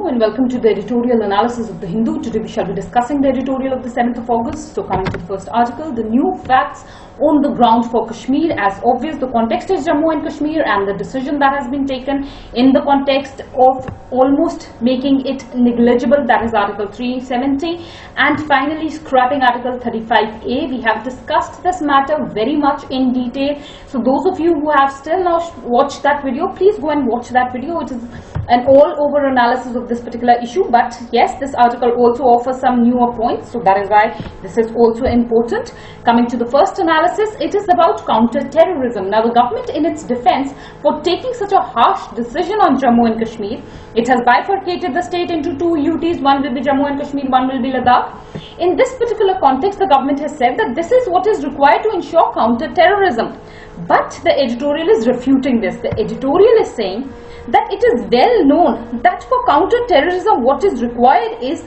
Hello and welcome to the editorial analysis of the Hindu. Today we shall be discussing the editorial of the 7th of August. So coming to the first article, the new facts on the ground for Kashmir. As obvious, the context is Jammu and Kashmir and the decision that has been taken in the context of almost making it negligible, that is Article 370, and finally scrapping Article 35A. We have discussed this matter very much in detail. So those of you who have still not watched that video, please go and watch that video. It is an all-over analysis of this particular issue, but yes, this article also offers some newer points, so that is why this is also important. Coming to the first analysis, it is about counter-terrorism. Now the government, in its defense for taking such a harsh decision on Jammu and Kashmir, it has bifurcated the state into two UTs, one will be Jammu and Kashmir, one will be Ladakh. In this particular context, the government has said that this is what is required to ensure counter-terrorism, but the editorial is refuting this. The editorial is saying that it is well known that for counter-terrorism what is required is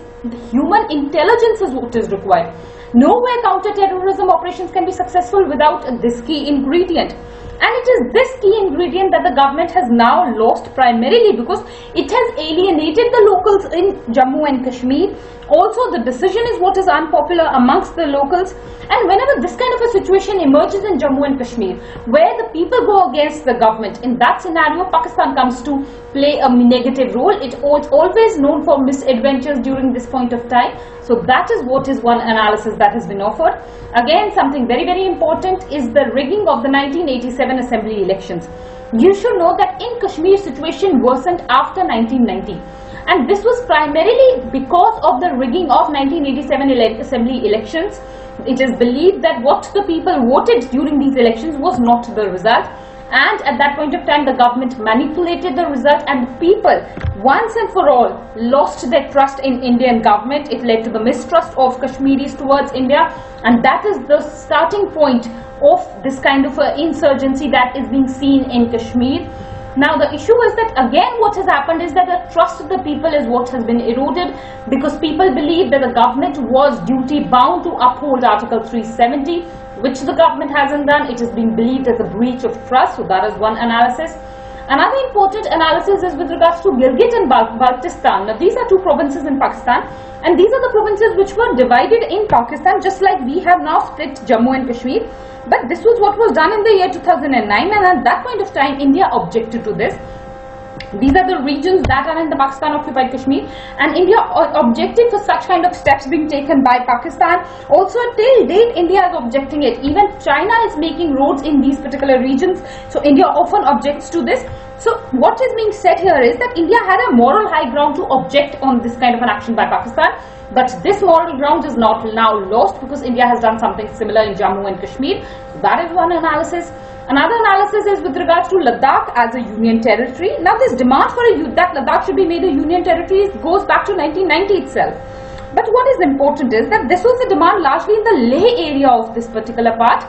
human intelligence is what is required. Nowhere counter-terrorism operations can be successful without this key ingredient. And it is this key ingredient that the government has now lost, primarily because it has alienated the locals in Jammu and Kashmir. Also, the decision is what is unpopular amongst the locals. And whenever this kind of a situation emerges in Jammu and Kashmir, where the people go against the government, in that scenario, Pakistan comes to play a negative role. It's always known for misadventures during this point of time. So that is what is one analysis that has been offered. Again, something very, very important is the rigging of the 1987 assembly elections. You should know that in Kashmir, situation worsened after 1990. And this was primarily because of the rigging of 1987 assembly elections. It is believed that what the people voted during these elections was not the result. And at that point of time, the government manipulated the result, and the people, once and for all, lost their trust in Indian government. It led to the mistrust of Kashmiris towards India, and that is the starting point of this kind of insurgency that is being seen in Kashmir. Now the issue is that again what has happened is that the trust of the people is what has been eroded, because people believe that the government was duty bound to uphold Article 370, which the government hasn't done. It is being believed as a breach of trust. So that is one analysis. Another important analysis is with regards to Gilgit and Baltistan. Now these are two provinces in Pakistan, and these are the provinces which were divided in Pakistan, just like we have now split Jammu and Kashmir. But this was what was done in the year 2009, and at that point of time India objected to this. These are the regions that are in the Pakistan occupied Kashmir, and India objected for such kind of steps being taken by Pakistan. Also till date India is objecting it. Even China is making roads in these particular regions, so India often objects to this. So what is being said here is that India had a moral high ground to object on this kind of an action by Pakistan, but this moral ground is not now lost because India has done something similar in Jammu and Kashmir. So that is one analysis. Another analysis is with regards to Ladakh as a union territory. Now this demand for that Ladakh should be made a union territory goes back to 1990 itself. But what is important is that this was a demand largely in the Leh area of this particular part.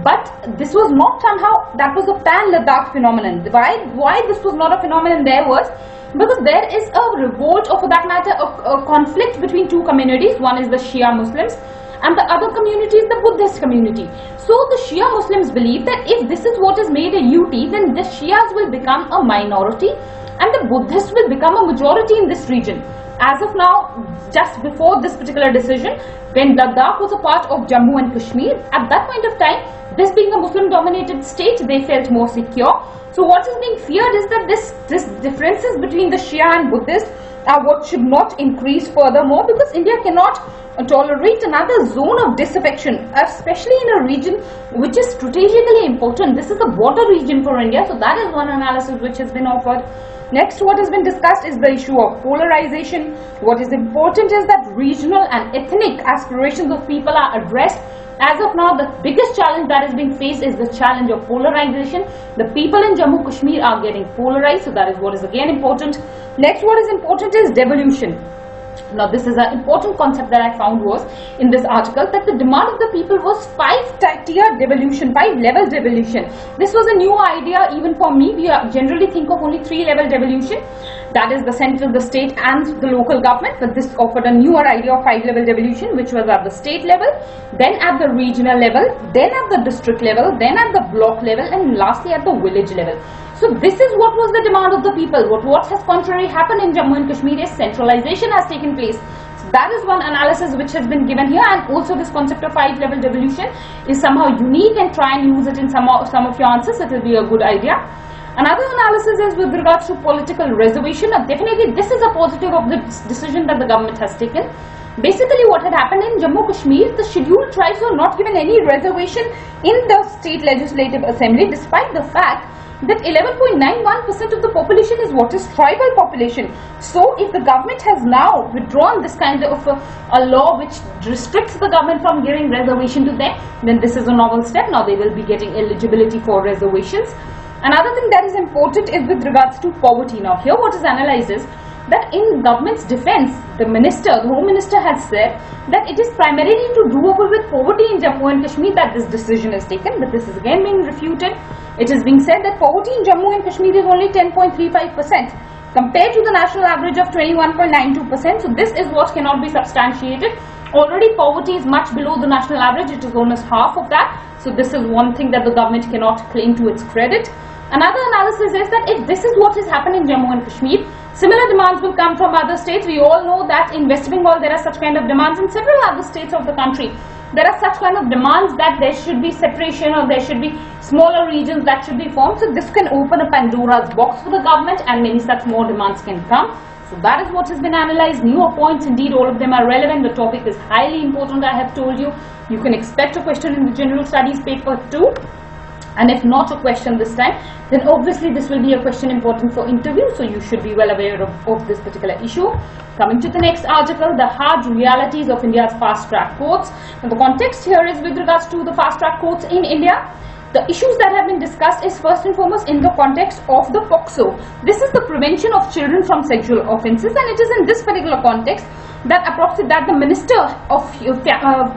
But this was not somehow, that was a pan-Ladakh phenomenon. Why this was not a phenomenon there was because there is a revolt, or for that matter a conflict between two communities. One is the Shia Muslims and the other community is the Buddhist community. So the Shia Muslims believe that if this is what is made a UT, then the Shias will become a minority and the Buddhists will become a majority in this region. As of now, just before this particular decision, when Ladakh was a part of Jammu and Kashmir, at that point of time, this being a Muslim-dominated state, they felt more secure. So what is being feared is that this differences between the Shia and Buddhist are what should not increase furthermore, because India cannot tolerate another zone of disaffection, especially in a region which is strategically important. This is a border region for India, so that is one analysis which has been offered. Next, what has been discussed is the issue of polarization. What is important is that regional and ethnic aspirations of people are addressed. As of now, the biggest challenge that is being faced is the challenge of polarization. The people in Jammu Kashmir are getting polarized, so that is what is again important. Next, what is important is devolution. Now this is an important concept that I found was in this article, that the demand of the people was 5-tier devolution, 5-level devolution. This was a new idea even for me. We generally think of only 3-level devolution, that is the central, the state and the local government, but this offered a newer idea of 5-level devolution, which was at the state level, then at the regional level, then at the district level, then at the block level, and lastly at the village level. So this is what was the demand of the people. What has contrary happened in Jammu and Kashmir is centralization has taken place. So that is one analysis which has been given here, and also this concept of 5-level devolution is somehow unique, and try and use it in some of your answers. It will be a good idea. Another analysis is with regards to political reservation. Definitely this is a positive of the decision that the government has taken. Basically what had happened in Jammu Kashmir, the scheduled tribes were not given any reservation in the state legislative assembly, despite the fact that 11.91% of the population is what is tribal population. So if the government has now withdrawn this kind of a law which restricts the government from giving reservation to them, then this is a novel step. Now they will be getting eligibility for reservations. Another thing that is important is with regards to poverty. Now here what is analyzed is that in government's defense, the Home Minister has said that it is primarily to do away with poverty in Jammu and Kashmir that this decision is taken, but this is again being refuted. It is being said that poverty in Jammu and Kashmir is only 10.35% compared to the national average of 21.92%. So this is what cannot be substantiated. Already poverty is much below the national average. It is almost half of that. So this is one thing that the government cannot claim to its credit. Another analysis is that if this is what is happening in Jammu and Kashmir, similar demands will come from other states. We all know that in West Bengal there are such kind of demands, in several other states of the country there are such kind of demands that there should be separation, or there should be smaller regions that should be formed. So this can open a Pandora's box for the government, and many such more demands can come. So that is what has been analyzed. Newer points, indeed all of them are relevant. The topic is highly important, I have told you. You can expect a question in the General Studies paper too. And if not a question this time, then obviously this will be a question important for interview, so you should be well aware of this particular issue. Coming to the next article, the hard realities of India's fast-track courts. Now the context here is with regards to the fast-track courts in India. The issues that have been discussed is first and foremost in the context of the POCSO. This is the prevention of children from sexual offences, and it is in this particular context that the Minister of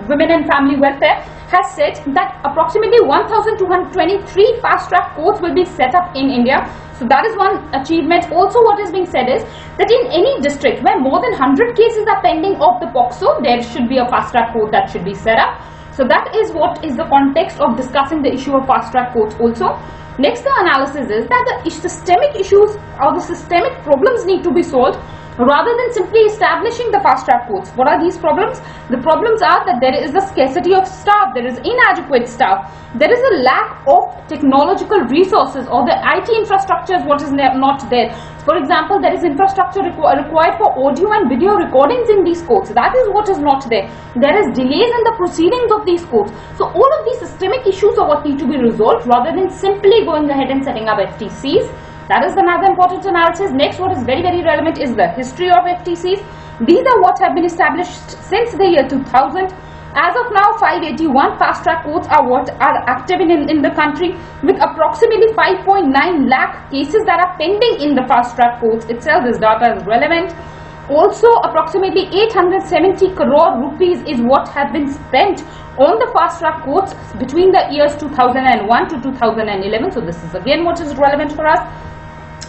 Women and Family Welfare has said that approximately 1,223 fast-track courts will be set up in India. So that is one achievement. Also what is being said is that in any district where more than 100 cases are pending of the POCSO, there should be a fast-track court that should be set up. So that is what is the context of discussing the issue of fast-track courts also. Next, the analysis is that the systemic issues or the systemic problems need to be solved rather than simply establishing the fast-track courts. What are these problems? The problems are that there is a scarcity of staff, there is inadequate staff, there is a lack of technological resources, or the IT infrastructure is what is not there. For example, there is infrastructure required for audio and video recordings in these courts. That is what is not there. There is delays in the proceedings of these courts. So all of these systemic issues are what need to be resolved rather than simply going ahead and setting up FTCs. That is another important analysis. Next, what is very, very relevant is the history of FTCs. These are what have been established since the year 2000. As of now, 581 fast-track courts are what are active in the country, with approximately 5.9 lakh cases that are pending in the fast-track courts itself. This data is relevant. Also, approximately 870 crore rupees is what have been spent on the fast-track courts between the years 2001 to 2011. So this is again what is relevant for us.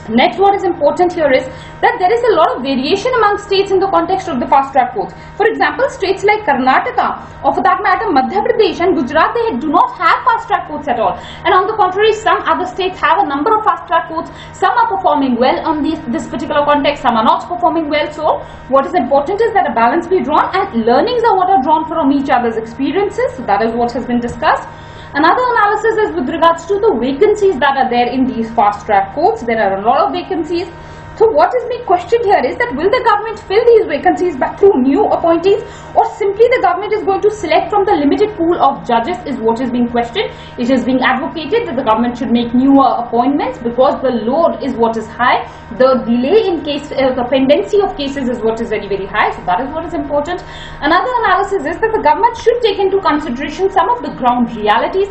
Next, what is important here is that there is a lot of variation among states in the context of the fast-track courts. For example, states like Karnataka, or for that matter Madhya Pradesh and Gujarat, they do not have fast-track courts at all. And on the contrary, some other states have a number of fast-track courts. Some are performing well on this particular context, some are not performing well. So what is important is that a balance be drawn, and learnings are what are drawn from each other's experiences. So that is what has been discussed. Another analysis is with regards to the vacancies that are there in these fast-track courts. There are a lot of vacancies. So what is being questioned here is that will the government fill these vacancies back through new appointees, or simply the government is going to select from the limited pool of judges is what is being questioned. It is being advocated that the government should make newer appointments because the load is what is high. The delay in case, the pendency of cases is what is very, very high. So that is what is important. Another analysis is that the government should take into consideration some of the ground realities.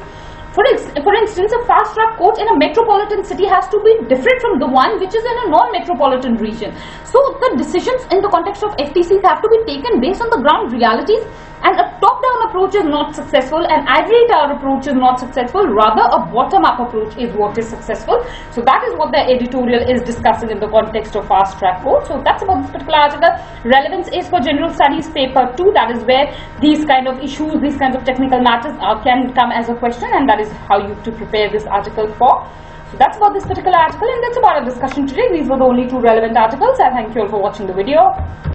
For instance, a fast-track court in a metropolitan city has to be different from the one which is in a non-metropolitan region. So the decisions in the context of FTCs have to be taken based on the ground realities, and a top-down approach is not successful, an ivory tower approach is not successful, rather a bottom-up approach is what is successful. So that is what the editorial is discussing in the context of fast-track court. So that's about this particular article. Relevance is for General Studies paper 2, that is where these kind of issues, these kinds of technical matters can come as a question, and that is how you have to prepare this article for. That's about this particular article, and that's about our discussion today. These were the only two relevant articles. I thank you all for watching the video.